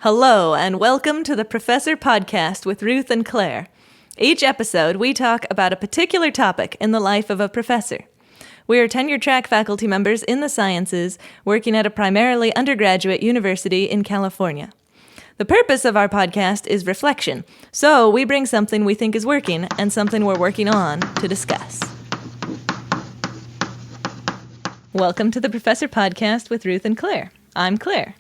Hello, and welcome to the Professor Podcast with Ruth and Claire. Each episode, we talk about a particular topic in the life of a professor. We are tenure-track faculty members in the sciences, working at a primarily undergraduate university in California. The purpose of our podcast is reflection, so we bring something we think is working and something we're working on to discuss. Welcome to the Professor Podcast with Ruth and Claire. I'm Claire.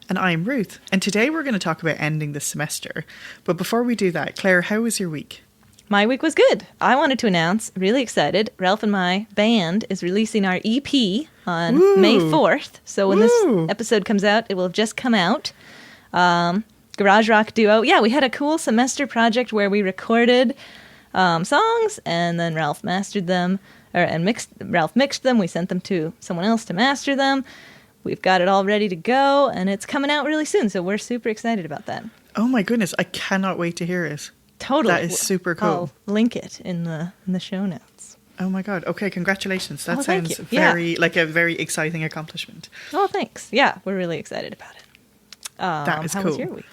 And I'm Ruth, and today we're going to talk about ending the semester. But before we do that, Claire, how was your week? My week was good. I wanted to announce, really excited, Ralph and my band is releasing our EP on May 4th. So when this episode comes out, it will have just come out. Garage rock duo. Yeah, we had a cool semester project where we recorded songs, and then Ralph mastered them, Ralph mixed them. We sent them to someone else to master them. We've got it all ready to go, and it's coming out really soon, so we're super excited about that. Oh my goodness, I cannot wait to hear it. Totally. That is super cool. I'll link it in the show notes. Oh my god. Okay, congratulations. That sounds like a very exciting accomplishment. Oh, thanks. Yeah, we're really excited about it. That is how cool. was your week?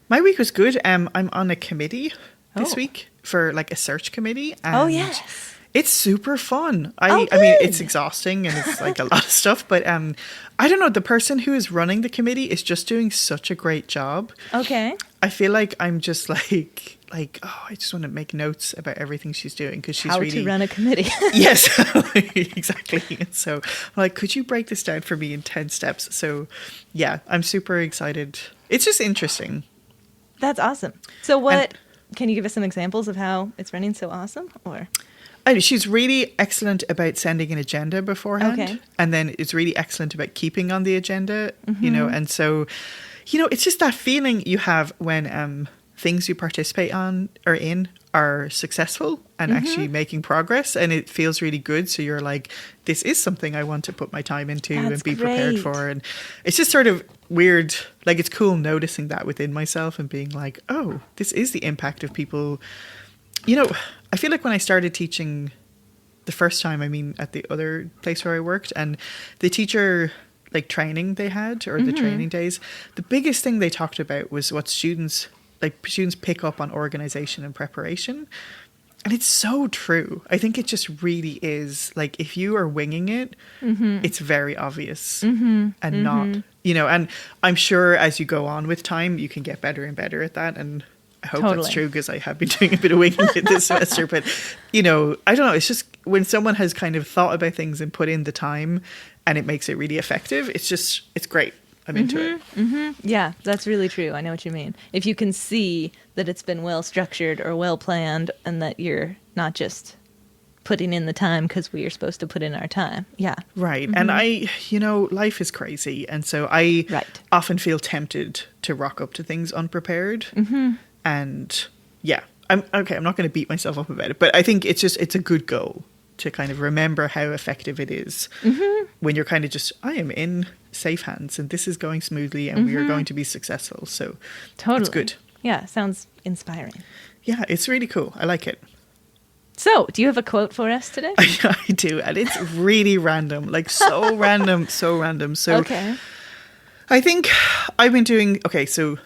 My week was good. I'm on a committee this week for like a search committee. And yes. It's super fun. I mean, it's exhausting and it's like a lot of stuff, but I don't know. The person who is running the committee is just doing such a great job. Okay. I feel like I'm just like, I just want to make notes about everything she's doing because she's how really... to run a committee. Yes, exactly. And so I'm like, could you break this down for me in 10 steps? So yeah, I'm super excited. It's just interesting. That's awesome. So can you give us some examples of how it's running so awesome? Or... She's really excellent about sending an agenda beforehand. Okay. And then it's really excellent about keeping on the agenda, and so, it's just that feeling you have when things you participate on or in are successful and actually making progress, and it feels really good. So you're like, this is something I want to put my time into and be prepared for. And it's just sort of weird. Like, it's cool noticing that within myself and being like, oh, this is the impact of people. I feel like when I started teaching the first time, at the other place where I worked, and the teacher training they had, or the training days, the biggest thing they talked about was what students pick up on organization and preparation. And it's so true. I think it just really is. Like, if you are winging it, it's very obvious and not, and I'm sure as you go on with time, you can get better and better at that. And I hope that's true, because I have been doing a bit of winging it this semester. But, I don't know. It's just when someone has kind of thought about things and put in the time and it makes it really effective, it's great. I'm into it. Yeah, that's really true. I know what you mean. If you can see that it's been well structured or well planned and that you're not just putting in the time because we are supposed to put in our time. Yeah. Right. And life is crazy. And so I often feel tempted to rock up to things unprepared. And yeah, I'm not going to beat myself up about it, but I think it's a good goal to kind of remember how effective it is when you're kind of just, I am in safe hands and this is going smoothly and we are going to be successful. So it's good. Yeah, sounds inspiring. Yeah, it's really cool. I like it. So, do you have a quote for us today? I do, and it's really random, like so random. So okay. I think I've been doing, so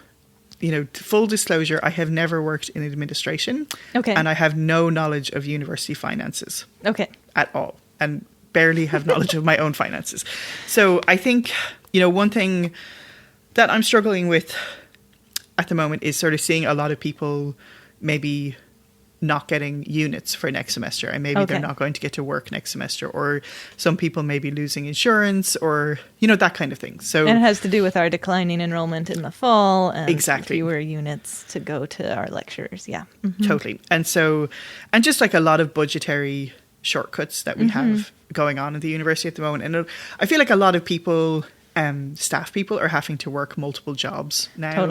full disclosure, I have never worked in administration. Okay. And I have no knowledge of university finances. Okay. At all. And barely have knowledge of my own finances. So I think, one thing that I'm struggling with at the moment is sort of seeing a lot of people maybe not getting units for next semester, and maybe they're not going to get to work next semester, or some people may be losing insurance, or that kind of thing. So and it has to do with our declining enrollment in the fall and exactly fewer units to go to our lectures. Yeah, totally. And so, and just like a lot of budgetary shortcuts that we have going on at the university at the moment, and I feel like a lot of people, staff people, are having to work multiple jobs now.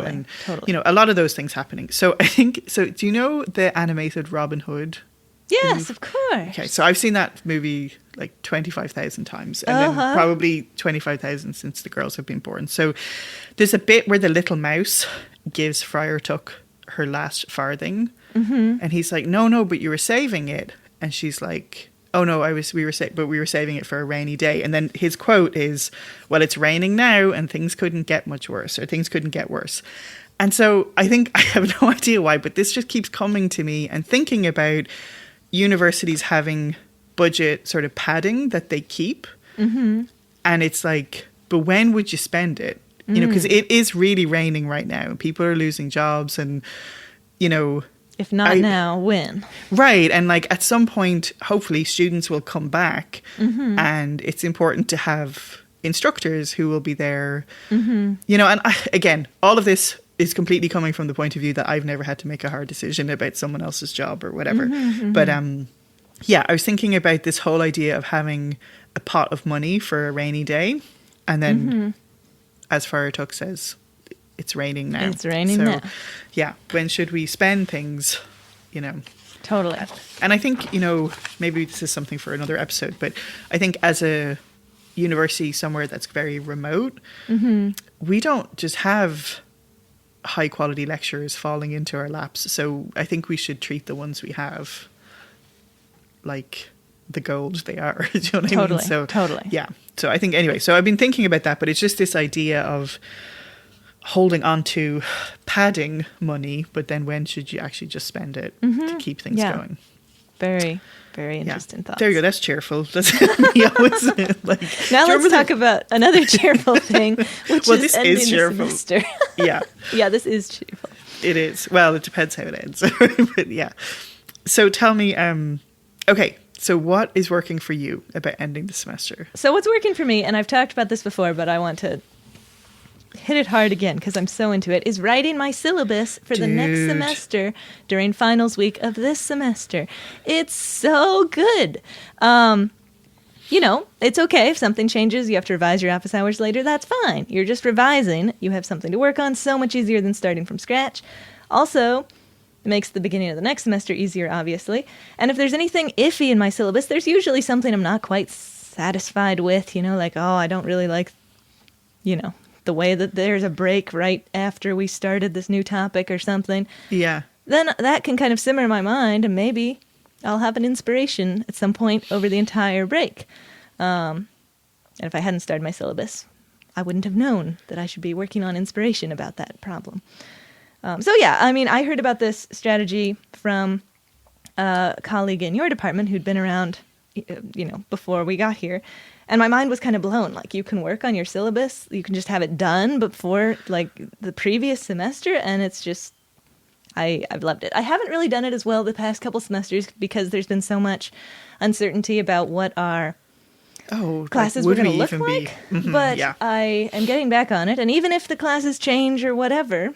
Totally. A lot of those things happening. So I think, do you know the animated Robin Hood? Yes, of course. Okay, so I've seen that movie like 25,000 times, and then probably 25,000 since the girls have been born. So there's a bit where the little mouse gives Friar Tuck her last farthing, and he's like, no, but you were saving it. And she's like, oh no, we were saving it for a rainy day. And then his quote is, well, it's raining now and things couldn't get much worse, or things couldn't get worse. And so I think, I have no idea why, but this just keeps coming to me, and thinking about universities having budget sort of padding that they keep. Mm-hmm. And it's like, but when would you spend it? You know, because it is really raining right now. People are losing jobs and, you know. If not now, when? Right. And like at some point, hopefully students will come back, and it's important to have instructors who will be there, you know, and again, all of this is completely coming from the point of view that I've never had to make a hard decision about someone else's job or whatever. But yeah, I was thinking about this whole idea of having a pot of money for a rainy day. And then, as Friar Tuck says, it's raining now. It's raining now. Yeah, when should we spend things, you know? Totally. And I think, you know, maybe this is something for another episode, but I think as a university somewhere that's very remote, we don't just have high quality lecturers falling into our laps. So I think we should treat the ones we have like the gold they are. Do you know what I mean? So, totally. Yeah. So I think, anyway, so I've been thinking about that, but it's just this idea of holding on to padding money, but then when should you actually just spend it to keep things going? Very, very interesting thoughts. There you go. That's cheerful. That's me always like. Now let's talk about another cheerful thing, which this ending is cheerful. the semester. Yeah. Yeah, this is cheerful. It is. Well, it depends how it ends. But yeah. So tell me, okay, so what is working for you about ending the semester? So what's working for me, and I've talked about this before, but I want to hit it hard again because I'm so into it, is writing my syllabus for the next semester during finals week of this semester. It's so good. You know, it's okay if something changes, you have to revise your office hours later, that's fine. You're just revising. You have something to work on, so much easier than starting from scratch. Also, it makes the beginning of the next semester easier, obviously. And if there's anything iffy in my syllabus, there's usually something I'm not quite satisfied with, you know, like, oh, I don't really like, you know, the way that there's a break right after we started this new topic or something. Yeah. Then that can kind of simmer in my mind, and maybe I'll have an inspiration at some point over the entire break. And if I hadn't started my syllabus, I wouldn't have known that I should be working on inspiration about that problem. So yeah, I mean, I heard about this strategy from a colleague in your department who'd been around, you know, before we got here. And my mind was kind of blown. Like, you can work on your syllabus, you can just have it done before, like, the previous semester, and it's just, I've loved it. I haven't really done it as well the past couple semesters because there's been so much uncertainty about what our classes were going to look like. But yeah. I am getting back on it, and even if the classes change or whatever,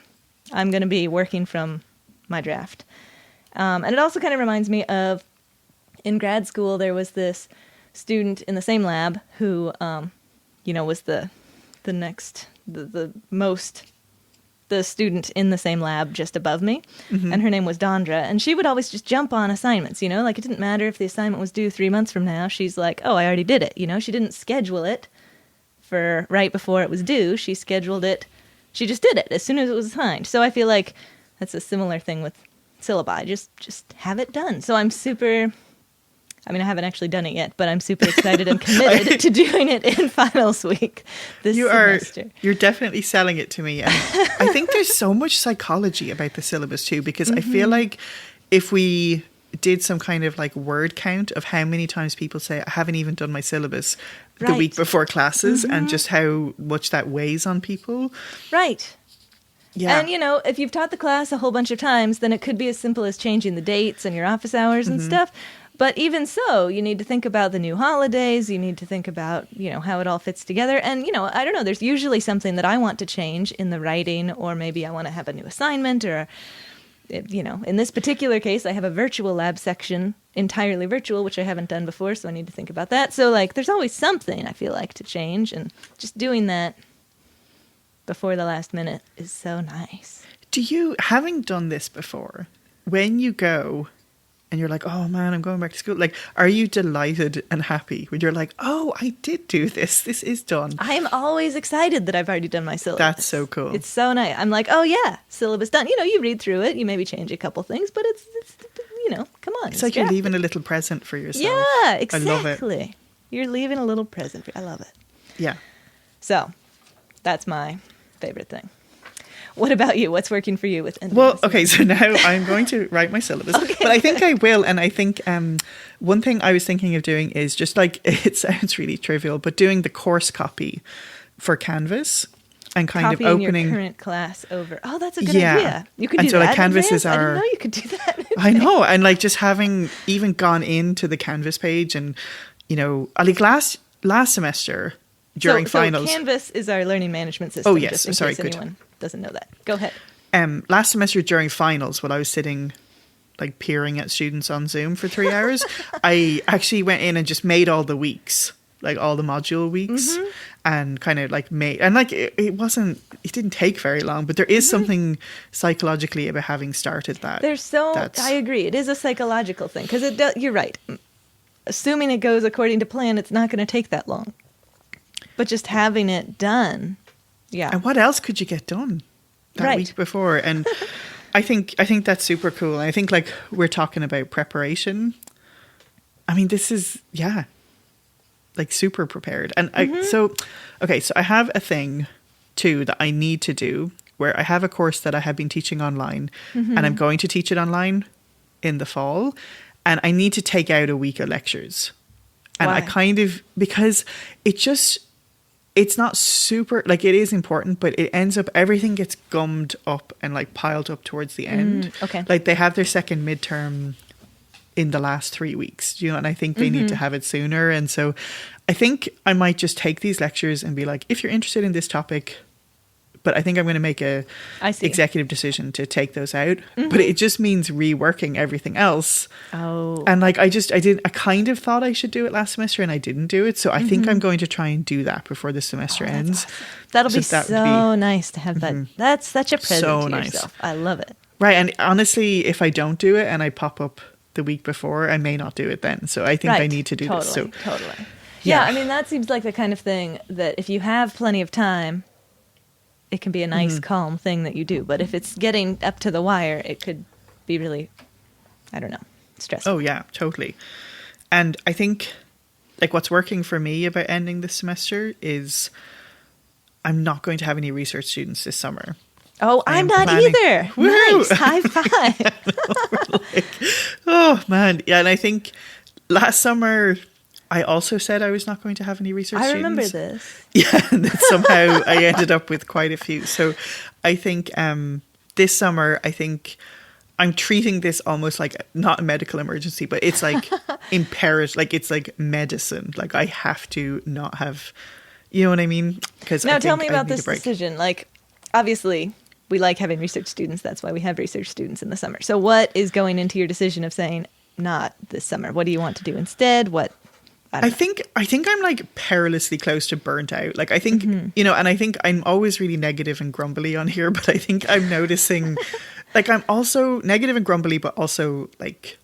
I'm going to be working from my draft. And it also kind of reminds me of, in grad school, there was this student in the same lab who, you know, was the student in the same lab just above me. And her name was Dondra. And she would always just jump on assignments, you know, like it didn't matter if the assignment was due 3 months from now. She's like, oh, I already did it. You know, she didn't schedule it for right before it was due. She scheduled it. She just did it as soon as it was assigned. So I feel like that's a similar thing with syllabi. Just have it done. So I'm super... I mean, I haven't actually done it yet, but I'm super excited and committed to doing it in finals week this semester. You're definitely selling it to me. And I think there's so much psychology about the syllabus too, because I feel like if we did some kind of like word count of how many times people say, I haven't even done my syllabus the week before classes, and just how much that weighs on people. Right. Yeah. And, you know, if you've taught the class a whole bunch of times, then it could be as simple as changing the dates and your office hours and stuff. But even so, you need to think about the new holidays. You need to think about, you know, how it all fits together. And, you know, I don't know, there's usually something that I want to change in the writing, or maybe I want to have a new assignment, or, you know, in this particular case, I have a virtual lab section, entirely virtual, which I haven't done before, so I need to think about that. So, like, there's always something I feel like to change, and just doing that before the last minute is so nice. Do you, having done this before, when you go and you're like, oh man, I'm going back to school, like, are you delighted and happy when you're like, oh, I did do this, this is done? I'm always excited that I've already done my syllabus. That's so cool. It's so nice. I'm like, oh yeah, syllabus done. You know, you read through it, you maybe change a couple things, but it's come on. It's like you're leaving a little present for yourself. Yeah, exactly. I love it. You're leaving a little present. I love it. Yeah. So that's my favorite thing. What about you? What's working for you with ending? Well, okay, so now I'm going to write my syllabus. Okay. But I think I will. And I think one thing I was thinking of doing is just like, it sounds really trivial, but doing the course copy for Canvas and kind Copying of opening your current class over. Oh, that's a good idea. You could and do so that. like Canvas is our. I didn't know you could do that. I know, and like just having even gone into the Canvas page, and like last semester during finals. So Canvas is our learning management system. Oh yes, just in sorry, case good. anyone doesn't know that. Go ahead. Last semester during finals, while I was sitting like peering at students on Zoom for 3 hours, I actually went in and just made all the weeks, like all the module weeks, and kind of like made, and like it didn't take very long, but there is something psychologically about having started that. I agree. It is a psychological thing because you're right. Assuming it goes according to plan, it's not going to take that long. But just having it done, yeah. And what else could you get done that week before? And I think that's super cool. And I think like we're talking about preparation. I mean, this is like super prepared. And so I have a thing too that I need to do where I have a course that I have been teaching online, and I'm going to teach it online in the fall, and I need to take out a week of lectures. And Why? I kind of, because it's not super, like it is important, but it ends up, everything gets gummed up and like piled up towards the end. Okay. Like they have their second midterm in the last 3 weeks, and I think they need to have it sooner. And so I think I might just take these lectures and be like, if you're interested in this topic, but I think I'm going to make a executive decision to take those out. But it just means reworking everything else. Oh. And like, I kind of thought I should do it last semester and I didn't do it. So I think I'm going to try and do that before the semester ends. Awesome. That'll be so nice to have that. That's such a present So to nice. yourself. I love it. Right. And honestly, if I don't do it and I pop up the week before, I may not do it then. So I think I need to do this. So Totally. Yeah, I mean, that seems like the kind of thing that if you have plenty of time, it can be a nice, calm thing that you do. But if it's getting up to the wire, it could be really, I don't know, stressful. Oh, yeah, totally. And I think like what's working for me about ending this semester is I'm not going to have any research students this summer. Oh, I'm not either. Woo! Nice. High five. Oh, man. Yeah, and I think last summer I also said I was not going to have any research students. I remember this. Yeah, and then somehow I ended up with quite a few. So I think this summer, I think I'm treating this almost like not a medical emergency, but it's like imperative, like it's like medicine. Like I have to not have, you know what I mean? Because now tell me about this decision. Like, obviously, we like having research students. That's why we have research students in the summer. So what is going into your decision of saying not this summer? What do you want to do instead? I think I'm like perilously close to burnt out. Like I think, and I think I'm always really negative and grumbly on here, but I think I'm noticing like I'm also negative and grumbly, but also like,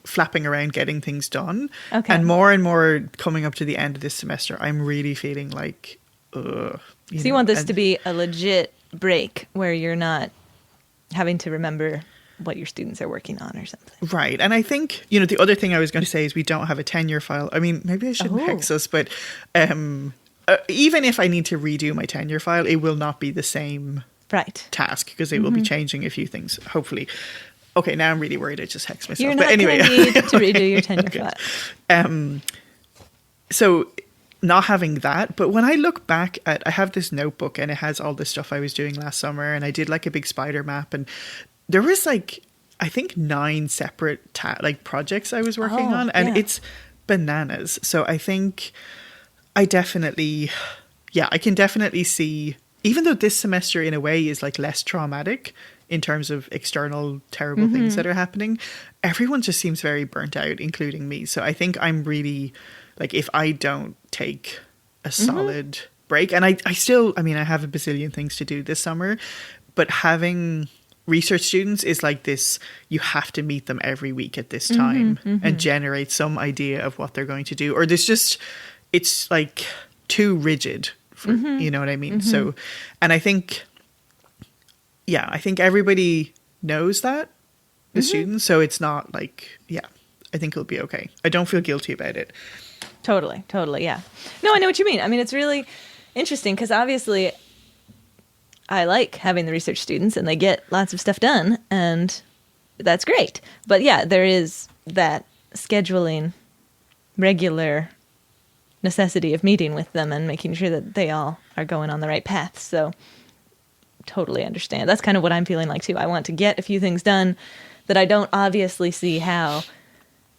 flapping around getting things done. Okay. And more coming up to the end of this semester, I'm really feeling like, So you want this to be a legit break where you're not having to remember what your students are working on or something. Right. And I think, the other thing I was going to say is we don't have a tenure file. I mean, maybe I shouldn't hex us, but even if I need to redo my tenure file, it will not be the same task because it will be changing a few things, hopefully. Okay, now I'm really worried I just hexed myself. You're but not anyway, going to need to redo your tenure file. So not having that, but when I look back at, I have this notebook and it has all the stuff I was doing last summer, and I did like a big spider map, and there was like, I think 9 separate projects I was working on, and it's bananas. So I think I can definitely see, even though this semester in a way is like less traumatic in terms of external terrible things that are happening, everyone just seems very burnt out, including me. So I think I'm really like, if I don't take a solid break, and I have a bazillion things to do this summer, but having research students is like this, you have to meet them every week at this time and generate some idea of what they're going to do, or it's like too rigid for, you know what I mean? So, and I think everybody knows that, the students. So it's not like, yeah, I think it'll be okay. I don't feel guilty about it. Totally, yeah. No, I know what you mean. I mean, it's really interesting because obviously I like having the research students and they get lots of stuff done and that's great. But yeah, there is that scheduling regular necessity of meeting with them and making sure that they all are going on the right path. So totally understand. That's kind of what I'm feeling like too. I want to get a few things done that I don't obviously see how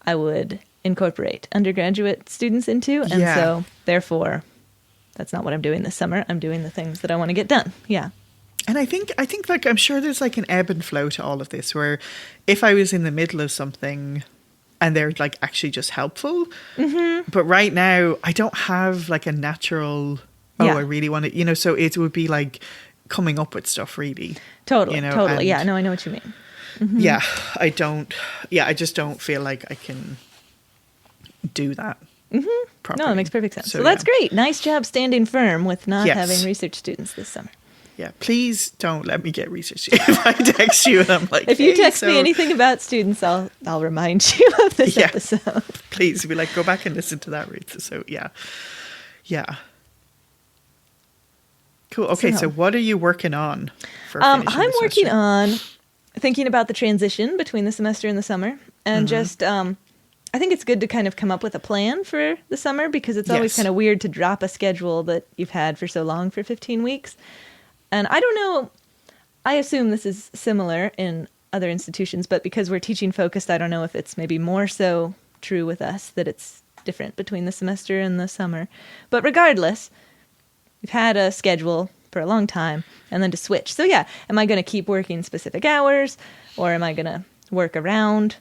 I would incorporate undergraduate students into. And so therefore that's not what I'm doing this summer. I'm doing the things that I want to get done. Yeah. And I think like, I'm sure there's like an ebb and flow to all of this where if I was in the middle of something and they're like actually just helpful, but right now I don't have like a natural, I really want to, so it would be like coming up with stuff really. Totally. Yeah. No, I know what you mean. Yeah. I just don't feel like I can do that. Properly. No, that makes perfect sense. So that's great. Nice job standing firm with not having research students this summer. Yeah, please don't let me get research if I text you and I'm like, if you text me anything about students, I'll remind you of this episode. Please be like, go back and listen to that, Ruth. So yeah. Cool. Okay, so what are you working on for finishing the I'm working semester? on thinking about the transition between the semester and the summer, and just I think it's good to kind of come up with a plan for the summer because it's always kind of weird to drop a schedule that you've had for so long for 15 weeks. And I don't know, I assume this is similar in other institutions, but because we're teaching focused, I don't know if it's maybe more so true with us that it's different between the semester and the summer. But regardless, we've had a schedule for a long time and then to switch. So yeah, am I going to keep working specific hours or am I going to work around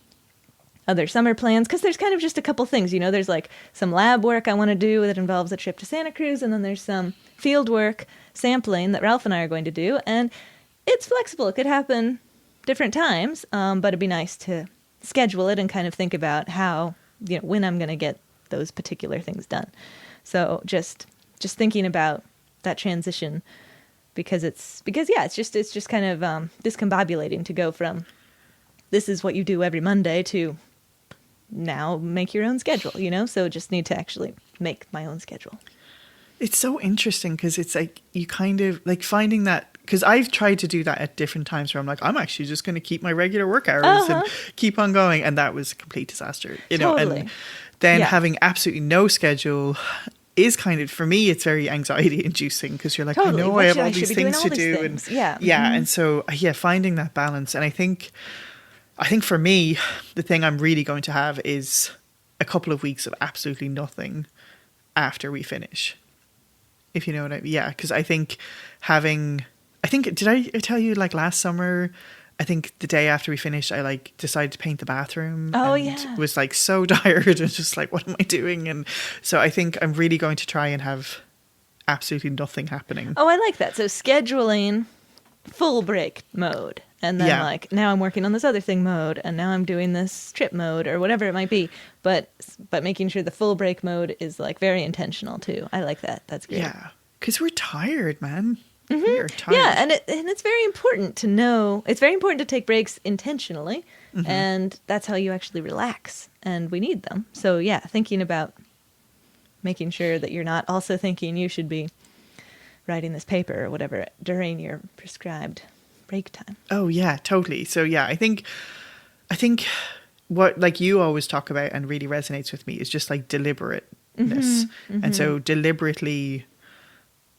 other summer plans? Because there's kind of just a couple things, there's like some lab work I want to do that involves a trip to Santa Cruz, and then there's some field work sampling that Ralph and I are going to do, and it's flexible. It could happen different times, but it'd be nice to schedule it and kind of think about how, when I'm going to get those particular things done. So just thinking about that transition because it's just kind of discombobulating to go from this is what you do every Monday to now make your own schedule, so just need to actually make my own schedule. It's so interesting because it's like you kind of like finding that, because I've tried to do that at different times where I'm like, I'm actually just going to keep my regular work hours and keep on going. And that was a complete disaster, Totally. And then having absolutely no schedule is kind of, for me, it's very anxiety inducing because you're like, totally. I know I have all these things to do. And and so, finding that balance. And I think for me, the thing I'm really going to have is a couple of weeks of absolutely nothing after we finish. If you know what I mean. Yeah, because I think did I tell you like last summer, I think the day after we finished, I like decided to paint the bathroom. And was like so tired and just like, what am I doing? And so I think I'm really going to try and have absolutely nothing happening. Oh, I like that. So scheduling full break mode. And then like, now I'm working on this other thing mode, and now I'm doing this trip mode or whatever it might be. But making sure the full break mode is like very intentional too. I like that. That's great. Yeah, because we're tired, man. We are tired. Yeah, and it's very important to know. It's very important to take breaks intentionally, and that's how you actually relax. And we need them. So yeah, thinking about making sure that you're not also thinking you should be writing this paper or whatever during your prescribed break time. Oh yeah, totally. So yeah, I think what like you always talk about and really resonates with me is just like deliberateness. And so deliberately,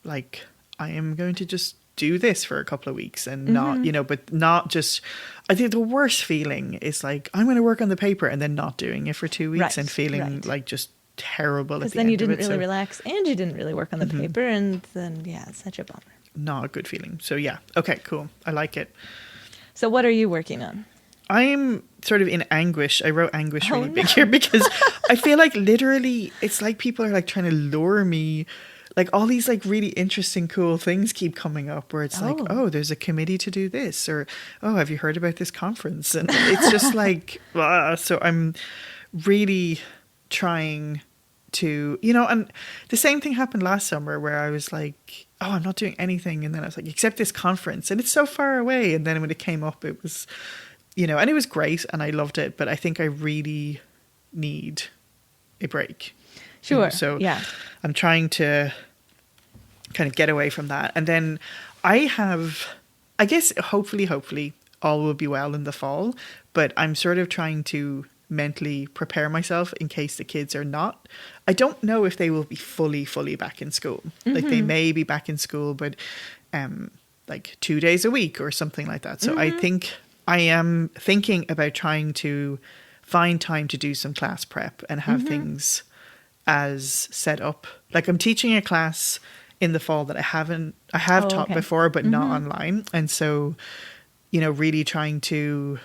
like, I am going to just do this for a couple of weeks and not, but not just, I think the worst feeling is like, I'm going to work on the paper and then not doing it for 2 weeks and feeling like just terrible at the end of it. Because then you didn't really relax and you didn't really work on the paper, and then it's such a bummer. Not a good feeling. So yeah. Okay, cool. I like it. So what are you working on? I'm sort of in anguish. I wrote anguish really big here because I feel like literally it's like people are like trying to lure me. Like all these like really interesting, cool things keep coming up where it's like, oh, there's a committee to do this, or, oh, have you heard about this conference? And it's just like, so I'm really trying to, and the same thing happened last summer where I was like, oh, I'm not doing anything. And then I was like, except this conference, and it's so far away. And then when it came up, it was and it was great and I loved it, but I think I really need a break. Sure. So yeah. I'm trying to kind of get away from that. And then I guess, hopefully all will be well in the fall, but I'm sort of trying to mentally prepare myself in case the kids are not. I don't know if they will be fully back in school. Like they may be back in school, but like 2 days a week or something like that. So I think I am thinking about trying to find time to do some class prep and have things as set up. Like I'm teaching a class in the fall that I have taught before, but not online. And so, really trying to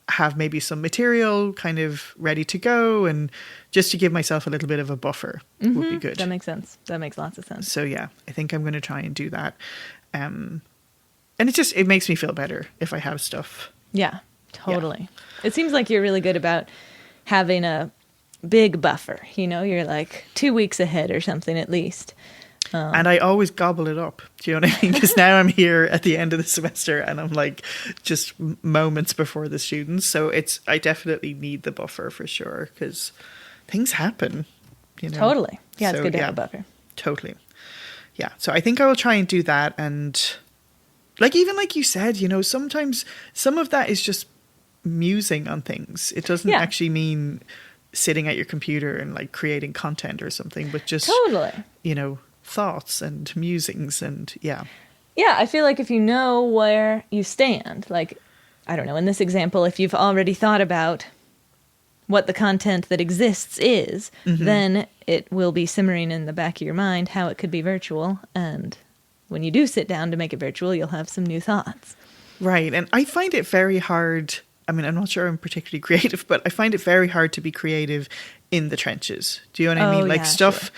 have maybe some material kind of ready to go and just to give myself a little bit of a buffer would be good. That makes sense. That makes lots of sense. So yeah, I think I'm going to try and do that. And it makes me feel better if I have stuff. Yeah, totally. Yeah. It seems like you're really good about having a big buffer. You're like 2 weeks ahead or something at least. And I always gobble it up. Do you know what I mean? Because now I'm here at the end of the semester and I'm like just moments before the students. So I definitely need the buffer for sure because things happen. Totally. Yeah, it's good to have a buffer. Totally. Yeah. So I think I will try and do that. And even like you said, sometimes some of that is just musing on things. It doesn't actually mean sitting at your computer and like creating content or something, but just thoughts and musings and yeah, I feel like if you know where you stand, like I don't know, in this example, if you've already thought about what the content that exists is, then it will be simmering in the back of your mind how it could be virtual, and when you do sit down to make it virtual, you'll have some new thoughts. Right. And I find it very hard. I mean, I'm not sure I'm particularly creative, but I find it very hard to be creative in the trenches. Do you know what I mean? Like stuff,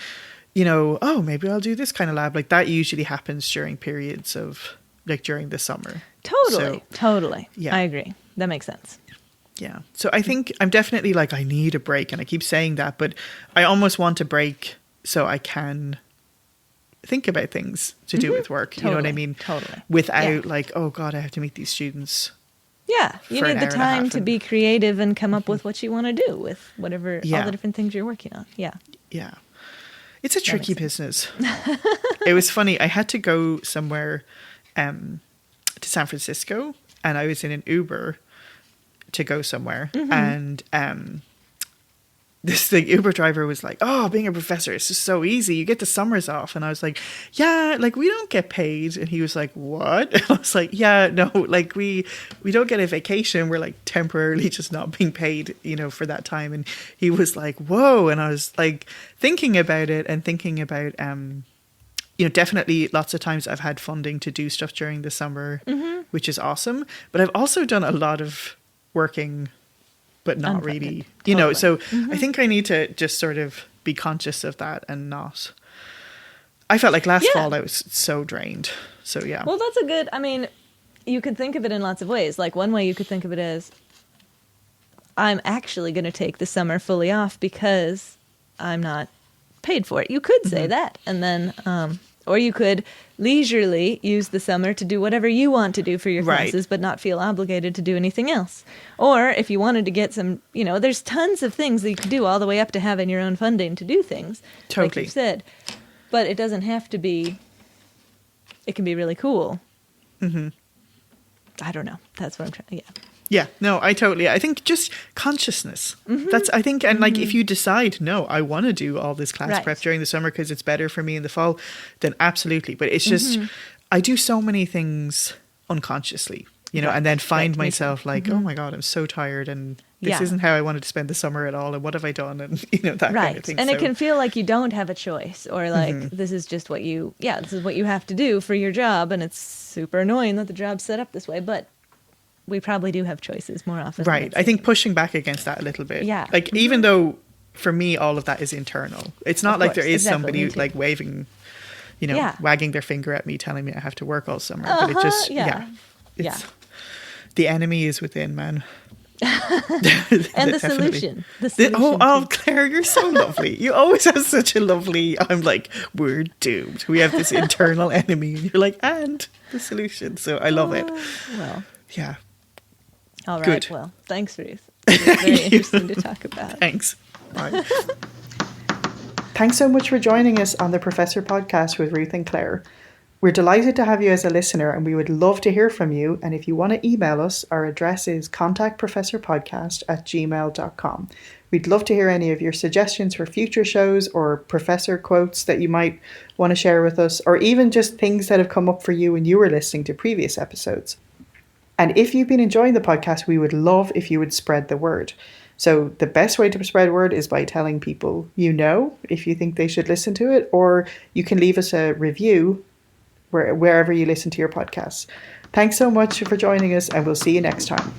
sure. Maybe I'll do this kind of lab. Like that usually happens during periods of like during the summer. Totally. Yeah. I agree. That makes sense. Yeah. So I think I'm definitely like, I need a break. And I keep saying that, but I almost want a break so I can think about things to do with work. You know what I mean? Totally. Without like, oh God, I have to meet these students. Yeah. You need the time to be creative and come up with what you want to do with whatever, all the different things you're working on. Yeah. Yeah. It's a tricky business. It was funny. I had to go somewhere to San Francisco and I was in an Uber to go somewhere. And the Uber driver was like, oh, being a professor, it's just so easy. You get the summers off. And I was like, yeah, like we don't get paid. And he was like, what? And I was like, yeah, no, like we don't get a vacation. We're like temporarily just not being paid, for that time. And he was like, whoa. And I was like thinking about it and thinking about, definitely lots of times I've had funding to do stuff during the summer, which is awesome. But I've also done a lot of working but not really, so I think I need to just sort of be conscious of that and not. I felt like last fall I was so drained. So yeah. Well, that's you could think of it in lots of ways. Like one way you could think of it as, I'm actually going to take the summer fully off because I'm not paid for it. You could say that. And then, or you could leisurely use the summer to do whatever you want to do for your classes, but not feel obligated to do anything else. Or if you wanted to get some, there's tons of things that you could do all the way up to having your own funding to do things, like you said. But it doesn't have to be, it can be really cool. I don't know. That's what I'm trying, Yeah, no, I think just consciousness. That's, I think, and like if you decide, no, I want to do all this class prep during the summer because it's better for me in the fall, then absolutely. But it's just, I do so many things unconsciously, and then find myself like, oh my God, I'm so tired and this isn't how I wanted to spend the summer at all. And what have I done? And, that kind of thing. And it can feel like you don't have a choice or like this is just what this is what you have to do for your job. And it's super annoying that the job's set up this way, but we probably do have choices more often. Right. I think pushing back against that a little bit. Yeah. Like, even though for me, all of that is internal. It's not like there is somebody like waving, wagging their finger at me, telling me I have to work all summer. But it just, the enemy is within, man. And the solution. Oh, Claire, you're so lovely. You always have such a lovely, I'm like, we're doomed. We have this internal enemy. And you're like, and the solution. So I love it. Well. Yeah. All right. Good. Well, thanks, Ruth. It was very interesting to talk about. Thanks. Bye. Thanks so much for joining us on the Professor Podcast with Ruth and Claire. We're delighted to have you as a listener, and we would love to hear from you. And if you want to email us, our address is contactprofessorpodcast@gmail.com. We'd love to hear any of your suggestions for future shows or professor quotes that you might want to share with us, or even just things that have come up for you when you were listening to previous episodes. And if you've been enjoying the podcast, we would love if you would spread the word. So the best way to spread word is by telling people you know if you think they should listen to it, or you can leave us a review wherever you listen to your podcasts. Thanks so much for joining us, and we'll see you next time.